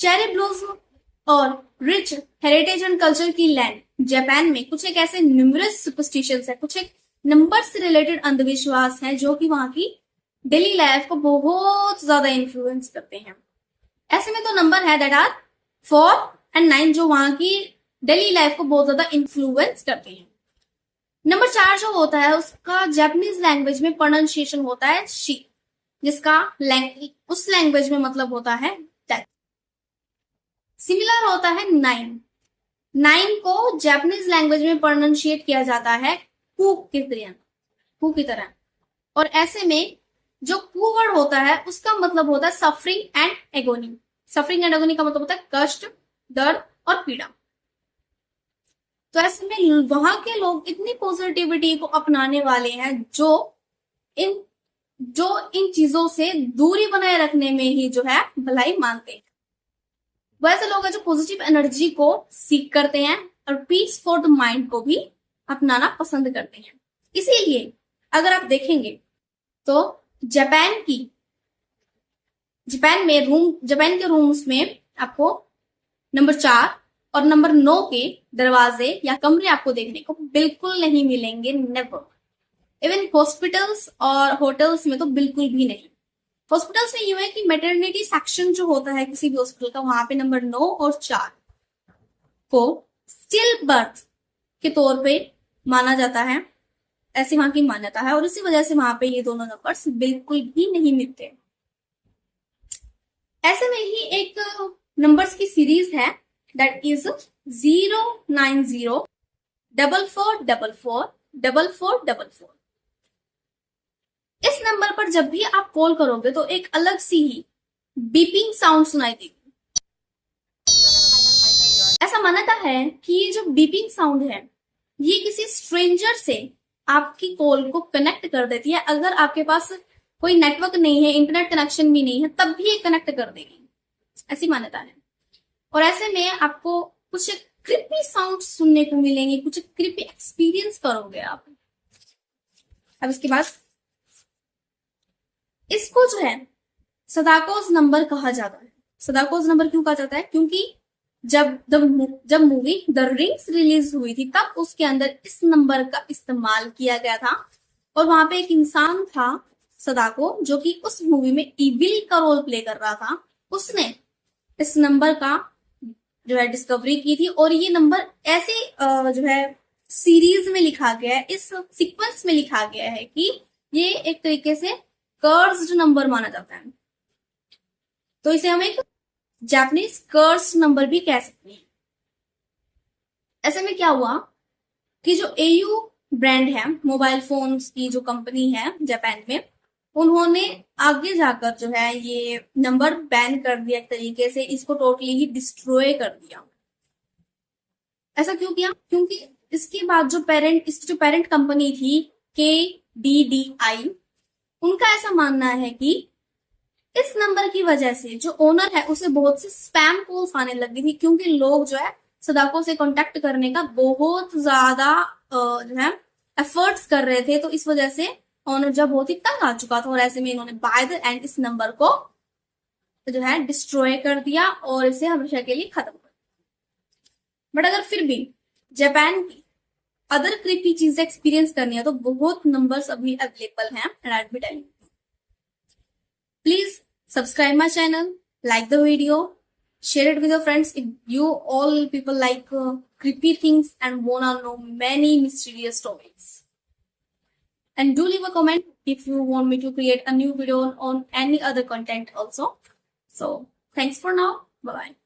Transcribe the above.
Cherry blossom और rich heritage and culture की land Japan में कुछ एक ऐसे न्यूमरस सुपरस्टिशंस है, कुछ एक नंबर से रिलेटेड अंधविश्वास है जो कि वहां की डेली लाइफ को बहुत ज्यादा इन्फ्लुएंस करते हैं। ऐसे में तो नंबर है दैट आर 4 और 9 जो वहां की डेली लाइफ को बहुत ज्यादा इन्फ्लुएंस करते हैं। नंबर 4 जो होता है उसका जापानीज लैंग्वेज में प्रोनाउंसिएशन होता है शी, जिसका उस लैंग्वेज में मतलब होता है डेथ। सिमिलर होता है 9 को जापानीज लैंग्वेज में प्रोनाउंशिएट किया जाता है कू की तरह। और ऐसे में जो कू वर्ड होता है उसका मतलब होता है suffering and agony. Suffering and agony का मतलब होता है कष्ट, दर्द और पीड़ा। तो ऐसे में वहां के लोग इतनी पॉजिटिविटी को अपनाने वाले हैं जो इन चीजों से दूरी बनाए रखने में ही जो है भलाई मानते हैं। वैसे लोग हैं जो पॉजिटिव एनर्जी को सीख करते हैं और पीस फॉर द माइंड को भी अपनाना पसंद करते हैं। इसीलिए अगर आप देखेंगे तो जापान के रूम्स में आपको नंबर 4 और नंबर 9 के दरवाजे या कमरे आपको देखने को बिल्कुल नहीं मिलेंगे, नेवर। इवन हॉस्पिटल्स और होटल्स में तो बिल्कुल भी नहीं। हॉस्पिटल्स में यूं है कि मैटरनिटी सेक्शन जो होता है किसी भी हॉस्पिटल का, वहां पे नंबर 9 और 4 को स्टिल बर्थ के तौर पे माना जाता है, ऐसी वहां की मान्यता है। और इसी वजह से वहां पे ये दोनों नंबर्स बिल्कुल भी नहीं मिलते। ऐसे में ही एक नंबर्स की सीरीज है दैट इज 09044444444। इस नंबर पर जब भी आप कॉल करोगे तो एक अलग सी ही बीपिंग साउंड सुनाई देगी। ऐसा मान्यता है कि ये जो बीपिंग साउंड है ये किसी स्ट्रेंजर से आपकी कॉल को कनेक्ट कर देती है। अगर आपके पास कोई नेटवर्क नहीं है, इंटरनेट कनेक्शन भी नहीं है, तब भी ये कनेक्ट कर देगी, ऐसी मान्यता है। और ऐसे में आपको कुछ क्रिपी साउंड सुनने को मिलेंगे, कुछ क्रिपी एक्सपीरियंस करोगे आप। अब इसके बाद इसको जो है सदाकोज नंबर कहा जाता है। सदाकोज नंबर क्यों कहा जाता है? क्योंकि जब मूवी द रिंग्स रिलीज हुई थी तब उसके अंदर इस नंबर का इस्तेमाल किया गया था। और वहां पे एक इंसान था सदाको, जो कि उस मूवी में इविल का रोल प्ले कर रहा था। उसने इस नंबर का जो है डिस्कवरी की थी। और ये नंबर ऐसे जो है सीरीज में लिखा गया है, इस सीक्वेंस में लिखा गया है कि ये एक तरीके से कर्स्ड नंबर माना जाता है। तो इसे हम एक जापानीज कर्स्ड नंबर भी कह सकते हैं। ऐसे में क्या हुआ कि जो एयू ब्रांड है, मोबाइल फोन्स की जो कंपनी है जापान में, उन्होंने आगे जाकर जो है ये नंबर बैन कर दिया, एक तरीके से इसको टोटली ही डिस्ट्रॉय कर दिया। ऐसा क्यों किया? क्योंकि इसके बाद जो पेरेंट कंपनी थी KDDI, उनका ऐसा मानना है कि इस नंबर की वजह से जो ओनर है उसे बहुत से स्पैम कॉल्स आने लगी थी, क्योंकि लोग जो है सदाको से कांटेक्ट करने का बहुत ज्यादा जो है एफर्ट्स कर रहे थे। तो इस वजह से ओनर जब बहुत ही तंग आ चुका था और ऐसे में इन्होंने बाय द एंड इस नंबर को जो है डिस्ट्रॉय कर दिया और इसे हमेशा के लिए खत्म कर दिया। बट अगर फिर भी जापान की अदर क्रिपी चीजें एक्सपीरियंस करनी है तो बहुत नंबर्स अभी अवेलेबल हैं and I will be telling. Please subscribe my channel, like the video, share it with your friends if you all people like creepy things and wanna know many mysterious stories. And do leave a comment if you want me to create a new video on any other content also. So thanks for now. Bye bye.